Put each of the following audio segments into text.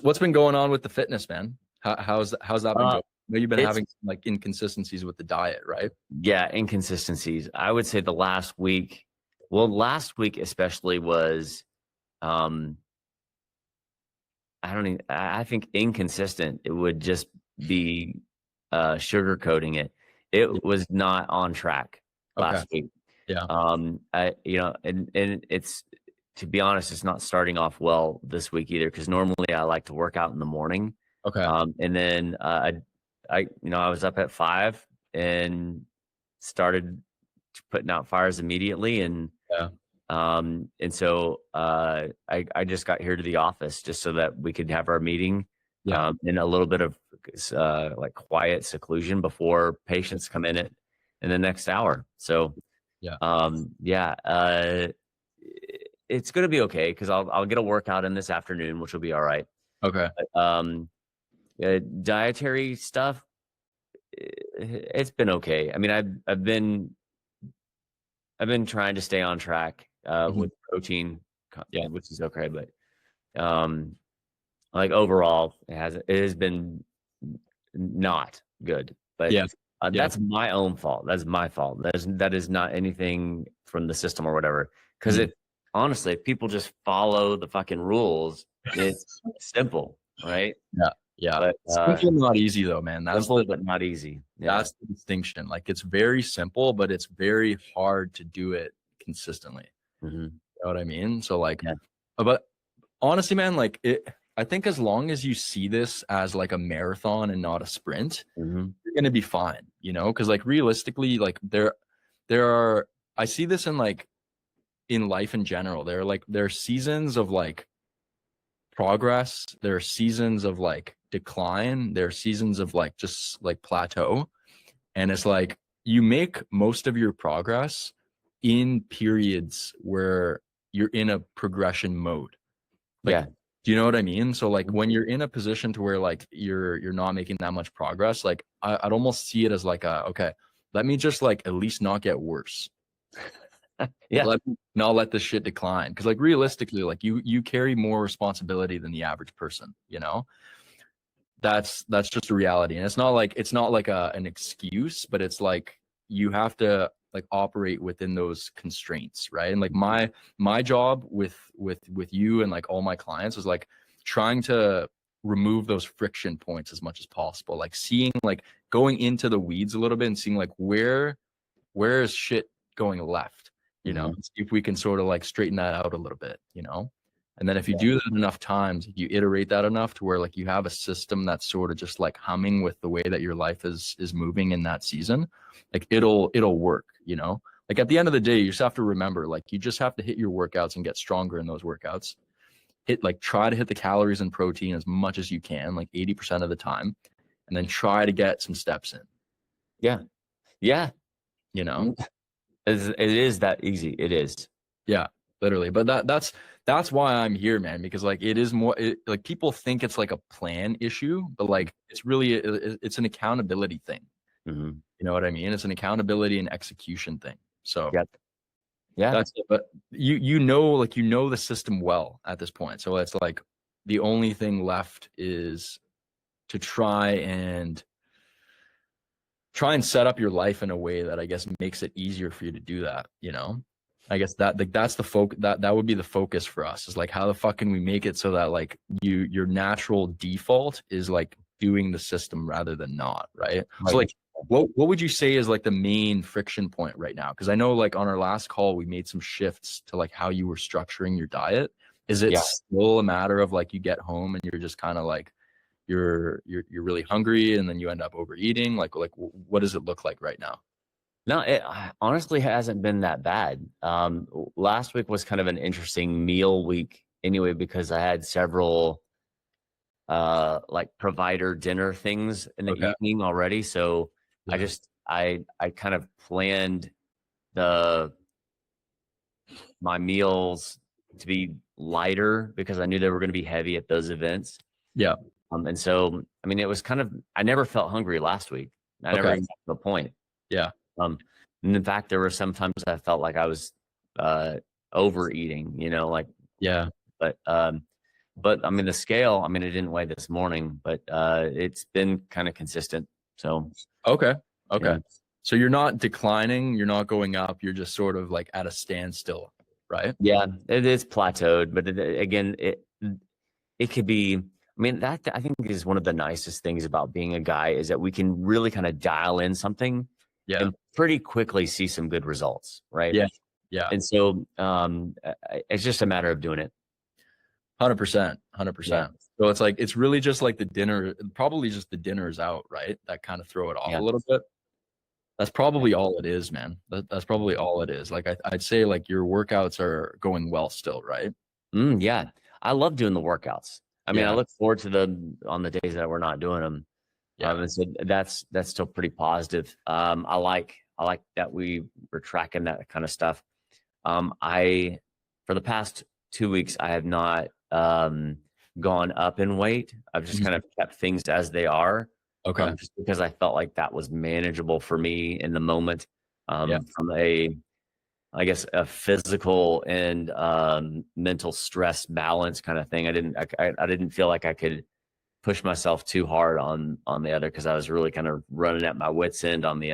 What's been going on with the fitness, man? How's that been Uh, going? I know you've been it's having some, like, inconsistencies with the diet, right? yeah, inconsistencies. I would say the last week, well, last week especially was, um, I don't even, I think inconsistent. It would just be sugarcoating it. Yeah. It was not on track Okay. last week. Yeah. And it's, to be honest, it's not starting off well this week either, because normally I like to work out in the morning. Okay. And then I was up at 5 and started putting out fires immediately. Yeah. And so I just got here to the office just so that we could have our meeting Yeah. in a little bit of like quiet seclusion before patients come in the next hour. So Yeah. yeah, it's going to be okay because I'll get a workout in this afternoon, which will be all right. Okay. But, dietary stuff, it's been okay. I mean, I've been trying to stay on track Mhm. with protein, Yeah. which is okay, but um, like overall, it has been not good. But Yeah. Yeah. that's my own fault. That's my fault. That is not anything from the system or whatever. Because Mhm. it honestly, if people just follow the fucking rules, it's simple, right? Yeah. Yeah. But Simple, not easy though, man. simple but not easy. Yeah. That's the distinction. Like, it's very simple, but it's very hard to do it consistently. Hmm. You know what I mean? So like, Yeah. but honestly, man, like I think as long as you see this as like a marathon and not a sprint, Hmm. you're gonna be fine, you know? Because like realistically, like there are I see this in like in life in general. There are seasons of like progress, there are seasons of like decline, there are seasons of like just like plateau. And it's like you make most of your progress in periods where you're in a progression mode. Like, Yeah. do you know what I mean? So like Mhm. when you're in a position to where like you're not making that much progress, like I'd almost see it as like okay, let me just like at least not get worse. Yeah. Let me not let this shit decline. Cause like realistically, like you carry more responsibility than the average person, you know? That's just a reality. And it's not like an excuse, but it's like you have to like operate within those constraints, right? And like my job with you and like all my clients is like trying to remove those friction points as much as possible, like seeing, like going into the weeds a little bit and seeing like where is shit going left, you know, Hmm. see if we can sort of like straighten that out a little bit, you know. And then if you do that enough times, you iterate that enough to where like you have a system that's sort of just like humming with the way that your life is moving in that season, like it'll work, you know. Like at the end of the day, you just have to remember, like you just have to hit your workouts and get stronger in those workouts. Try to hit the calories and protein as much as you can, like 80% of the time, and then try to get some steps in, Yeah. Yeah. you know. Mm. It is that easy. It is. Yeah, literally. But that's why I'm here, man, because like it is more like people think it's like a plan issue, but like it's really it's an accountability thing. Hmm. You know what I mean? It's an accountability and execution thing. So Yeah. Yeah. that's it. But you know, like you know the system well at this point. So it's like the only thing left is to try and set up your life in a way that I guess makes it easier for you to do that, you know? I guess that like that's the that would be the focus for us, is like how the fuck can we make it so that like your natural default is like doing the system rather than not, right? So Right. like what would you say is like the main friction point right now? Because I know like on our last call we made some shifts to like how you were structuring your diet. Is it Yeah. still a matter of like you get home and you're just kind of like you're really hungry and then you end up overeating? Like what does it look like right now? No, it honestly hasn't been that bad. Last week was kind of an interesting meal week anyway, because I had several like provider dinner things in the Okay. evening already. So I Yeah. just I kind of planned the my meals to be lighter because I knew they were going to be heavy at those events. Yeah. And so I mean it was kind of, I never felt hungry last week. I never Okay. even got to the point. Yeah. Um, and in fact, there were some times I felt like I was overeating, like, Yeah. but but I mean, the scale, I mean, it didn't weigh this morning, but it's been kind of consistent. So, Okay. Okay. yeah. So you're not declining, you're not going up, you're just sort of like at a standstill, right? Yeah, it is plateaued, but again, it could be. I mean, that I think is one of the nicest things about being a guy is that we can really kind of dial in something Yeah. and pretty quickly see some good results, right? Yeah. Yeah. And so it's just a matter of doing it. 100%. Yeah. 100%. So it's like, it's really just like the dinner, probably just the dinners out, right? That kind of throw it off Yeah. a little bit. That's probably all it is, man. That's probably all it is. Like I'd say like your workouts are going well still, right? Yeah, I love doing the workouts. I mean, I Yeah. look forward to them on the days that we're not doing them. Yeah. And so that's still pretty positive. I like that we're tracking that kind of stuff. I for the past 2 weeks I have not gone up in weight. I've just Mhm. kind of kept things as they are. Okay. Just because I felt like that was manageable for me in the moment. Yeah. From I guess a physical and mental stress balance kind of thing. I didn't feel like I could push myself too hard on the other because I was really kind of running at my wits end on the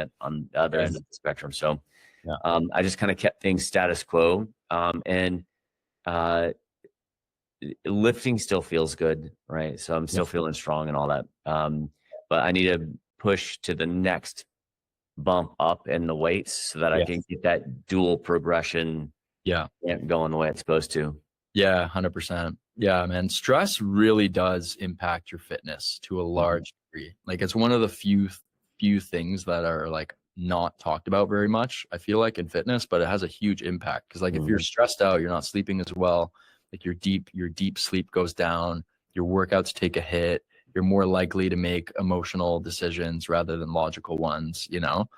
other Right. end of the spectrum. So Yeah. I just kind of kept things status quo. And lifting still feels good, right? So I'm still feeling strong and all that. But I need to push to the next bump up in the weights so that I Yeah. can get that dual progression Yeah. going the way it's supposed to. Yeah, 100%. Yeah, man. Stress really does impact your fitness to a large degree. Like it's one of the few things that are like not talked about very much, I feel like in fitness, but it has a huge impact. Cause like if you're stressed out, you're not sleeping as well, like your deep sleep goes down, your workouts take a hit, you're more likely to make emotional decisions rather than logical ones, you know?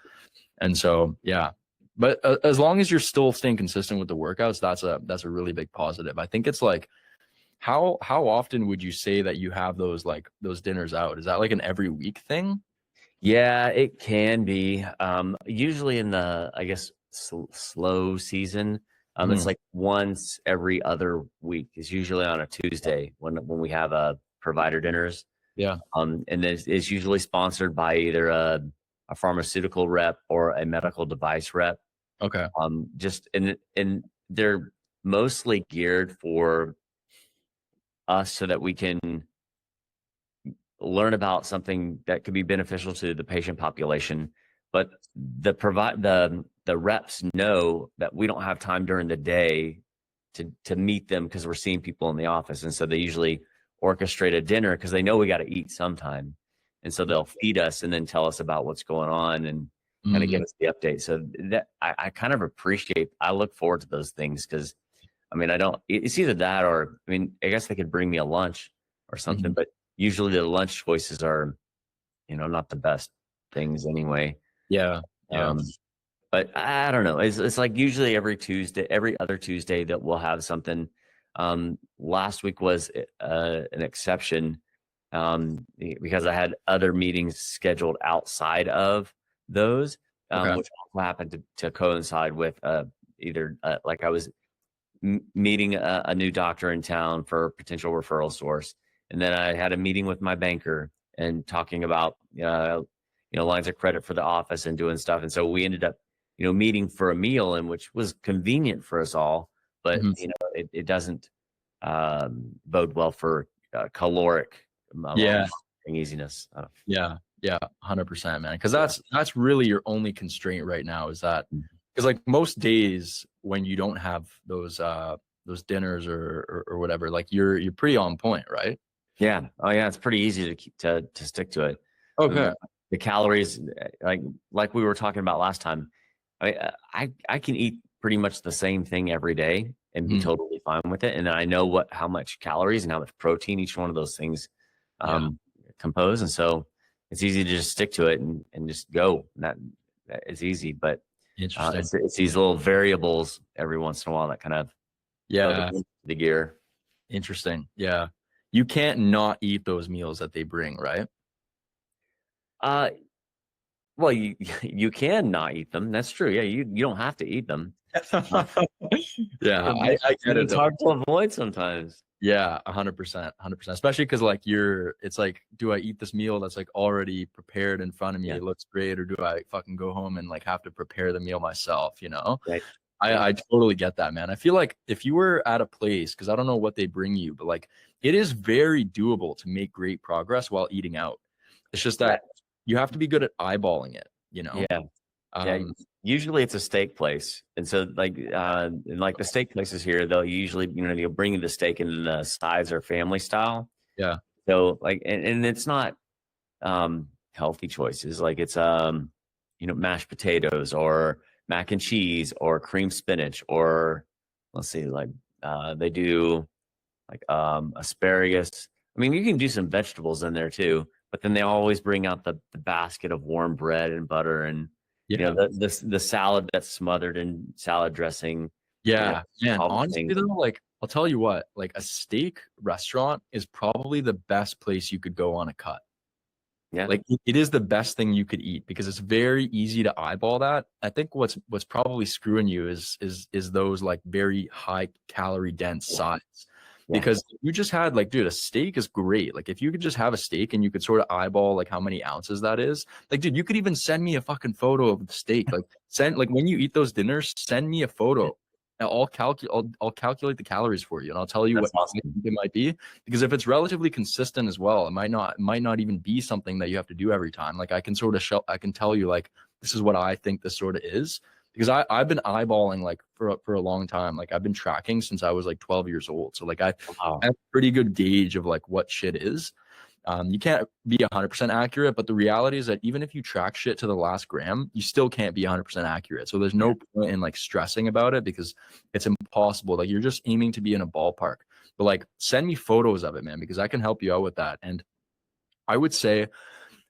And so, yeah. But as long as you're still staying consistent with the workouts, that's a really big positive. I think it's like how often would you say that you have those like those dinners out? Is that like an every week thing? Yeah, it can be. Usually in the, I guess, slow season, it's like once every other week. It's usually on a Tuesday when we have provider dinners. Yeah. And it's usually sponsored by either a pharmaceutical rep or a medical device rep. Okay. Just and they're mostly geared for us so that we can learn about something that could be beneficial to the patient population. But the reps know that we don't have time during the day to meet them because we're seeing people in the office, and so they usually orchestrate a dinner because they know we got to eat sometime, and so they'll feed us and then tell us about what's going on and kind of give us the update. So that I kind of appreciate. I look forward to those things because I mean it's either that or I mean I guess they could bring me a lunch or something, but usually the lunch choices are not the best things anyway. Yeah. Yeah. But I don't know. It's like usually every other Tuesday that we'll have something. Last week was an exception because I had other meetings scheduled outside of those, which also happened to coincide with either like I was meeting a new doctor in town for a potential referral source, and then I had a meeting with my banker and talking about lines of credit for the office and doing stuff, and so we ended up meeting for a meal, and which was convenient for us all, but it doesn't bode well for caloric easiness. Yeah. Yeah. 100%, man. Cause that's really your only constraint right now is that because like most days when you don't have those dinners or whatever, like you're pretty on point, right? Yeah. Oh yeah. It's pretty easy to stick to it. Okay. The calories, like we were talking about last time, I can eat pretty much the same thing every day and be totally fine with it. And then I know how much calories and how much protein each one of those things compose. And so it's easy to just stick to it and just go. That is easy, but Interesting. it's these little variables every once in a while that kind of the gear. Interesting. Yeah. You can't not eat those meals that they bring, right? Well, you can not eat them. That's true. Yeah, you don't have to eat them. Yeah, I get it. It's hard to avoid sometimes. Yeah, 100%, 100%. Especially because like it's like, do I eat this meal that's like already prepared in front of me? Yeah. It looks great, or do I fucking go home and like have to prepare the meal myself? You know, Right. I Yeah. I totally get that, man. I feel like if you were at a place, because I don't know what they bring you, but like it is very doable to make great progress while eating out. It's just Yeah. that you have to be good at eyeballing it. You know, Yeah. Yeah. um, Usually it's a steak place. And so like the steak places here, they'll usually, you'll bring you the steak and the sides are family style. yeah, So like, and it's not healthy choices. Like it's mashed potatoes or mac and cheese or cream spinach or let's see, like they do like asparagus. I mean, you can do some vegetables in there too, but then they always bring out the basket of warm bread and butter and yeah. the salad that's smothered in salad dressing, Yeah, man. all the Honestly, things. though, like I'll tell you what, like a steak restaurant is probably the best place you could go on a cut. Yeah. Like it is the best thing you could eat because it's very easy to eyeball that. I think what's probably screwing you is those like very high calorie dense sides. Yeah. Because you just had like, dude, a steak is great. Like if you could just have a steak and you could sort of eyeball like how many ounces that is. Like, dude, you could even send me a fucking photo of the steak. Like send like when you eat those dinners, send me a photo. And I'll calculate the calories for you and I'll tell you That's what awesome. it might be. Because if it's relatively consistent as well, it might not even be something that you have to do every time. Like I can sort of I can tell you like this is what I think this sort of is. Because I've been eyeballing like for a long time. Like I've been tracking since I was like 12 years old. So like I Wow. have a pretty good gauge of like what shit is. You can't be 100% accurate, but the reality is that even if you track shit to the last gram, you still can't be 100% accurate. So there's no point in like stressing about it because it's impossible. Like you're just aiming to be in a ballpark. But like send me photos of it, man, because I can help you out with that. And I would say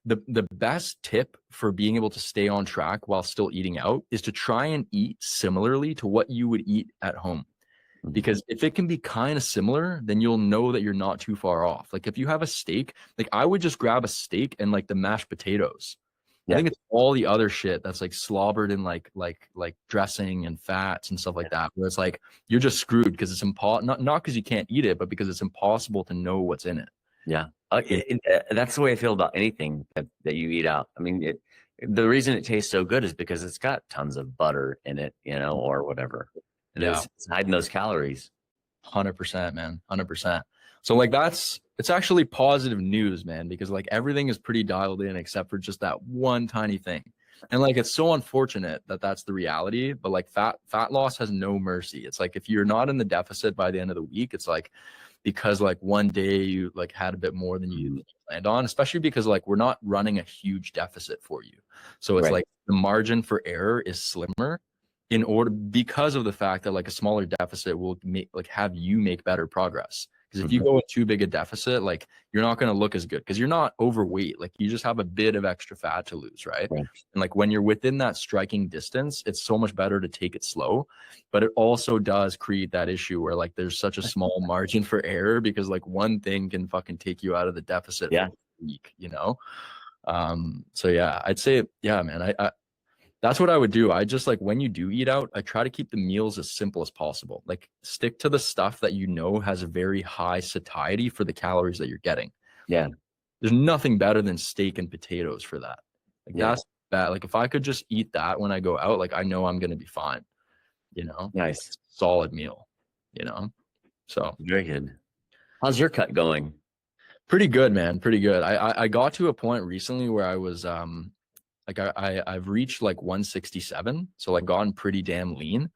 the best tip for being able to stay on track while still eating out is to try and eat similarly to what you would eat at home. Because if it can be kind of similar, then you'll know that you're not too far off. Like if you have a steak, like I would just grab a steak and like the mashed potatoes. I Yeah. think it's all the other shit that's like slobbered in like dressing and fats and stuff like that. Where it's like you're just screwed because it's impossible, not because you can't eat it, but because it's impossible to know what's in it. Yeah. That's the way I feel about anything that you eat out. I mean, the reason it tastes so good is because it's got tons of butter in it, or whatever. And Yeah. it's hiding those calories. 100%, man. 100%. So like it's actually positive news, man, because like everything is pretty dialed in except for just that one tiny thing. And like it's so unfortunate that that's the reality, but like fat loss has no mercy. It's like if you're not in the deficit by the end of the week, it's like because like one day you like had a bit more than you planned on, especially because like we're not running a huge deficit for you. So it's Right. like the margin for error is slimmer in order because of the fact that like a smaller deficit will make like have you make better progress. Because if you go with too big a deficit, like you're not going to look as good because you're not overweight. Like you just have a bit of extra fat to lose, right? Right. And like when you're within that striking distance, it's so much better to take it slow. But it also does create that issue where like there's such a small margin for error because like one thing can fucking take you out of the deficit Yeah. for a week. So yeah, I'd say, yeah, man, I that's what I would do. I just like when you do eat out, I try to keep the meals as simple as possible. Like stick to the stuff that you know has a very high satiety for the calories that you're getting. Yeah. There's nothing better than steak and potatoes for that. Like Yeah. that's bad. Like if I could just eat that when I go out, like I know I'm gonna be fine. Nice. Solid meal. So Very good. How's your cut going? pretty good, man. Pretty good. I got to a point recently where I was like I've reached like 167, so like gotten pretty damn lean.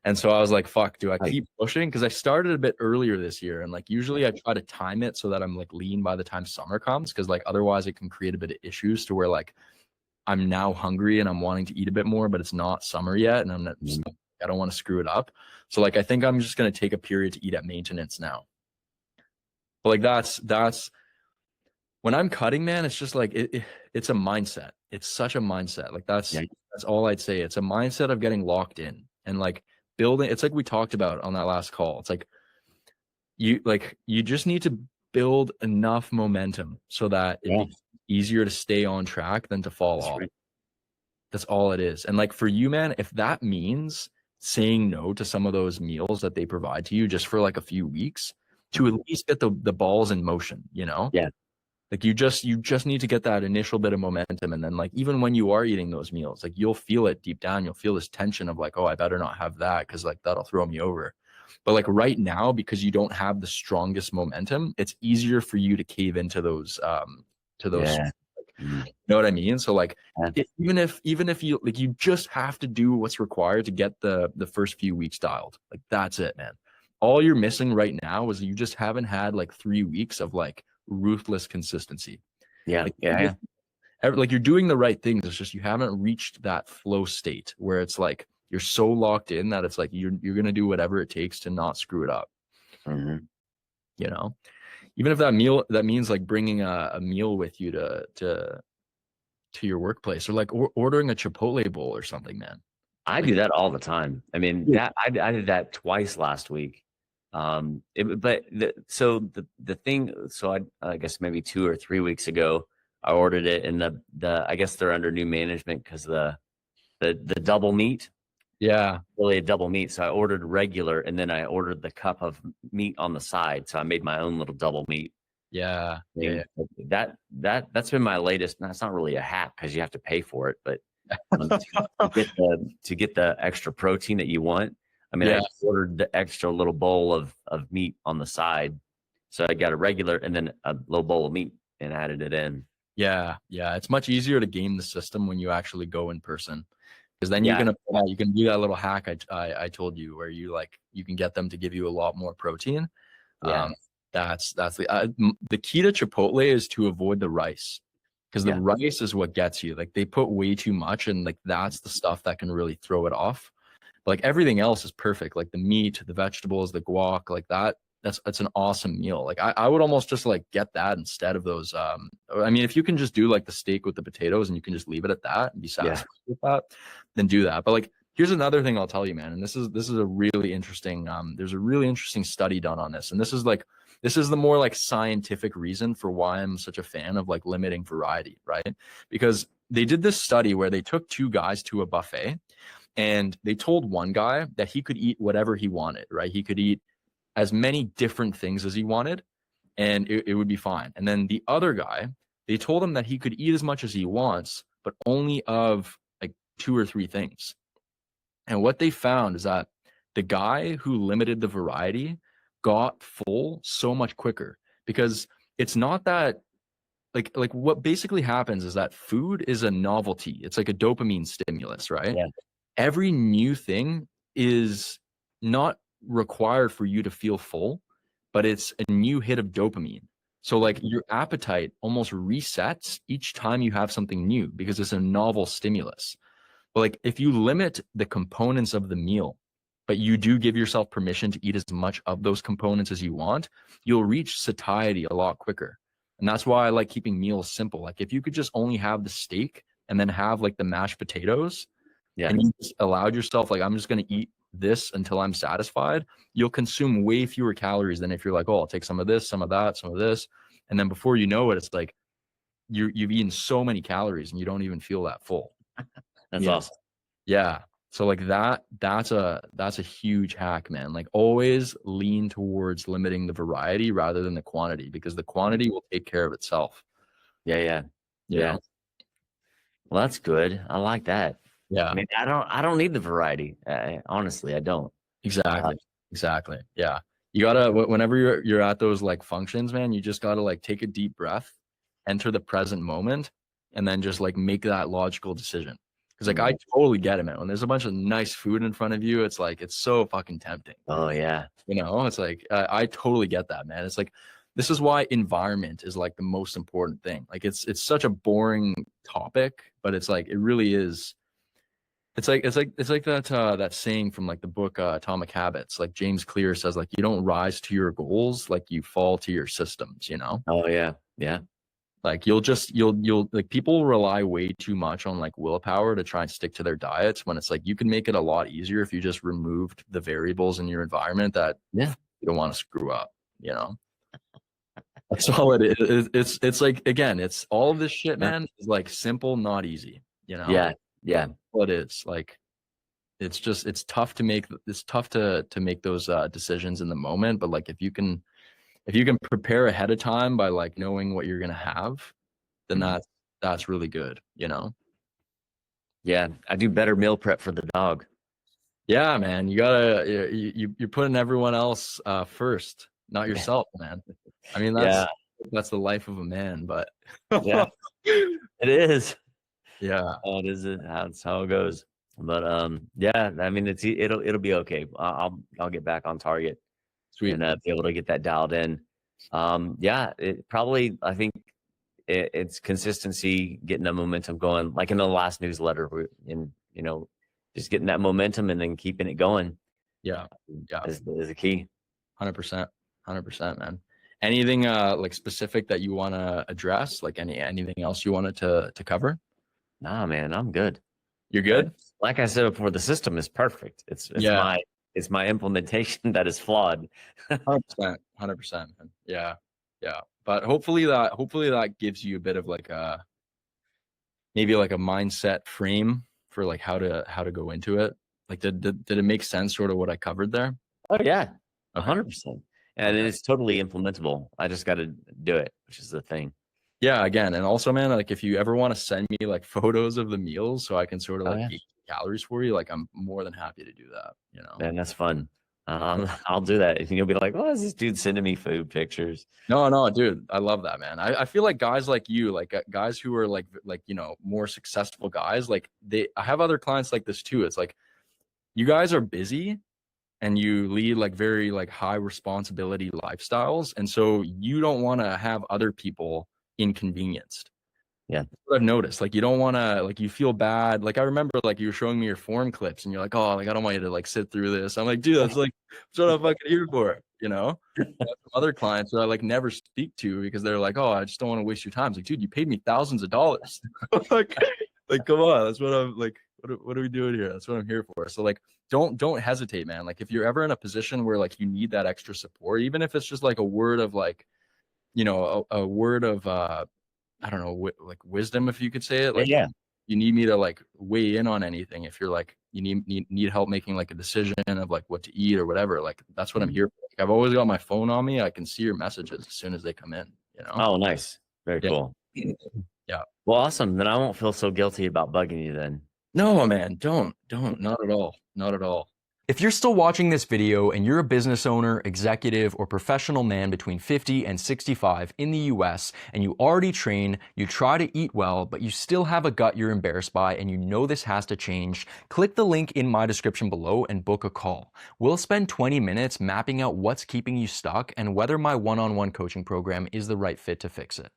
And so I was like, fuck, do I Right. keep pushing? Because I started a bit earlier this year. And like usually I try to time it so that I'm like lean by the time summer comes. Cause like otherwise it can create a bit of issues to where like I'm now hungry and I'm wanting to eat a bit more, but it's not summer yet. And I don't want to screw it up. So like I think I'm just gonna take a period to eat at maintenance now. But like that's when I'm cutting, man, it's just like it's a mindset. It's such a mindset. Like Yeah. that's all I'd say. It's a mindset of getting locked in and like building. It's like we talked about on that last call. It's like you just need to build enough momentum so that Yeah. it's easier to stay on track than to fall That's off. right. That's all it is. And like for you, man, if that means saying no to some of those meals that they provide to you just for like a few weeks, to at least get the balls in motion, you know? Yeah. Like you just need to get that initial bit of momentum. And then like, even when you are eating those meals, like you'll feel it deep down. You'll feel this tension of like, oh, I better not have that because like that'll throw me over. But like right now, because you don't have the strongest momentum, it's easier for you to cave into those Yeah. you know what I mean? So like Yeah. even if you like, you just have to do what's required to get the first few weeks dialed. Like that's it, man. All you're missing right now is you just haven't had like 3 weeks of like ruthless consistency. Yeah. Like, Yeah. like you're doing the right things. It's just you haven't reached that flow state where it's like you're so locked in that it's like you're gonna do whatever it takes to not screw it up. Mm-hmm. You know, even if that means like bringing a meal with you to your workplace, or like ordering a Chipotle bowl or something, man. I Like, do that all the time. I mean, yeah. I did that twice last week. The thing, so I guess maybe 2 or 3 weeks ago, I ordered it, and I guess they're under new management because the double meat, Yeah. really a double meat. So I ordered regular, and then I ordered the cup of meat on the side. So I made my own little double meat Yeah. thing. That's been my latest. That's not really a hack because you have to pay for it, but to get the extra protein that you want. I mean, Yeah. I ordered the extra little bowl of meat on the side. So I got a regular and then a little bowl of meat and added it in. Yeah. Yeah. It's much easier to game the system when you actually go in person. Because then Yeah. you can do that little hack I told you, where you can get them to give you a lot more protein. Yeah. That's the key to Chipotle is to avoid the rice, because the Yeah. rice is what gets you. Like they put way too much, and like that's the stuff that can really throw it off. But like everything else is perfect, like the meat, the vegetables, the guac, like that. That's an awesome meal. Like I would almost just like get that instead of those. I mean, if you can just do like the steak with the potatoes and you can just leave it at that and be satisfied with that, then do that. But like, here's another thing I'll tell you, man. And this is a really interesting. There's a really interesting study done on this, and this is the more like scientific reason for why I'm such a fan of like limiting variety, right? Because they did this study where they took two guys to a buffet, and they told one guy that he could eat whatever he wanted, right? He could eat as many different things as he wanted, and it would be fine. And then the other guy, they told him that he could eat as much as he wants, but only of like 2 or 3 things. And what they found is that the guy who limited the variety got full so much quicker, because it's not that like what basically happens is that food is a novelty. It's like a dopamine stimulus, right? Yeah. Every new thing is not required for you to feel full, but it's a new hit of dopamine. So like your appetite almost resets each time you have something new, because it's a novel stimulus. But like if you limit the components of the meal, but you do give yourself permission to eat as much of those components as you want, you'll reach satiety a lot quicker. And that's why I like keeping meals simple. Like if you could just only have the steak and then have like the mashed potatoes, Yeah. and you just allowed yourself, like, I'm just going to eat this until I'm satisfied, you'll consume way fewer calories than if you're like, oh, I'll take some of this, some of that, some of this. And then before you know it, it's like you've eaten so many calories and you don't even feel that full. That's Yeah. awesome. Yeah. So like that's a huge hack, man. Like always lean towards limiting the variety rather than the quantity, because the quantity will take care of itself. Yeah. Yeah. You Yeah. know? Well, that's good. I like that. Yeah. I mean, I don't need the variety. Honestly, I don't. Exactly. Exactly. Yeah. You gotta, whenever you're at those like functions, man, you just gotta like take a deep breath, enter the present moment, and then just like make that logical decision. Cause like I totally get it, man. When there's a bunch of nice food in front of you, it's like it's so fucking tempting. Oh yeah. You know, it's like I totally get that, man. It's like this is why environment is like the most important thing. Like it's such a boring topic, but it's like it really is. It's like that saying from like the book Atomic Habits. Like James Clear says, like you don't rise to your goals, like you fall to your systems. You know, Oh yeah. Yeah. like you'll like people rely way too much on like willpower to try and stick to their diets, when it's like you can make it a lot easier if you just removed the variables in your environment that Yeah. you don't want to screw up. You know, that's all it is. It's like, again, it's all of this shit, man, is like simple, not easy. You know, Yeah. Yeah. what it is like. It's tough to make those decisions in the moment, but like if you can if you can prepare ahead of time by like knowing what you're gonna have, then Mhm. that's really good, you know? Yeah, I do better meal prep for the dog. Yeah, man, you gotta you're putting everyone else first, not yourself, man. I mean, Yeah, that's the life of a man, but yeah, it is. yeah, It is. That's how it goes. But yeah. I mean, it'll be okay. I'll get back on target sweet. and be able to get that dialed in. Yeah, it probably. I think it's consistency, getting that momentum going. Like in the last newsletter, and just getting that momentum and then keeping it going Yeah, yeah, is a key. 100%, 100%, man. Anything like specific that you want to address? Like anything else you wanted to cover? Nah, man, I'm good. You're But good? like I said before, the system is perfect. Yeah, It's my implementation that is flawed. 100%, 100%, man. Yeah, yeah. But hopefully that gives you a bit of like a maybe like a mindset frame for like how to go into it. Like did it make sense sort of what I covered there? Oh yeah, Okay. 100%. And Okay. it's totally implementable. I just got to do it, which is the thing. Yeah, again, and also, man, like if you ever want to send me like photos of the meals so I can sort of Oh like yeah, gauge calories for you, like I'm more than happy to do that, you know. man, that's fun. I'll do that. And you'll be like, "Why is this dude sending me food pictures?" No, no, dude, I love that, man. I feel like guys like you, like guys who are like more successful guys, like I have other clients like this too. It's like you guys are busy and you lead like very like high responsibility lifestyles, and so you don't want to have other people inconvenienced. Yeah. That's what I've noticed. Like you don't want to like you feel bad. Like I remember like you were showing me your form clips and you're like, oh, like I don't want you to like sit through this. I'm like, dude, that's like that's what I'm fucking here for, you know? I have some other clients that I like never speak to because they're like, oh, I just don't want to waste your time. It's like, dude, you paid me thousands of dollars. like, like, come on, that's what I'm like. What are we doing here? That's what I'm here for. So like, don't hesitate, man. Like if you're ever in a position where like you need that extra support, even if it's just like a word of like, a word of I don't know, like wisdom, if you could say it. Yeah, Like yeah. you need me to like weigh in on anything. If you're like you need help making like a decision of like what to eat or whatever, like that's what I'm Mhm. here for. Like, I've always got my phone on me. I can see your messages as soon as they come in. You know? Oh, nice. Very Yeah, cool. yeah. Well, awesome. Then I won't feel so guilty about bugging you then. No, man, don't, not at all, not at all. If you're still watching this video and you're a business owner, executive, or professional man between 50 and 65 in the US and you already train, you try to eat well, but you still have a gut you're embarrassed by and you know this has to change, click the link in my description below and book a call. We'll spend 20 minutes mapping out what's keeping you stuck and whether my one-on-one coaching program is the right fit to fix it.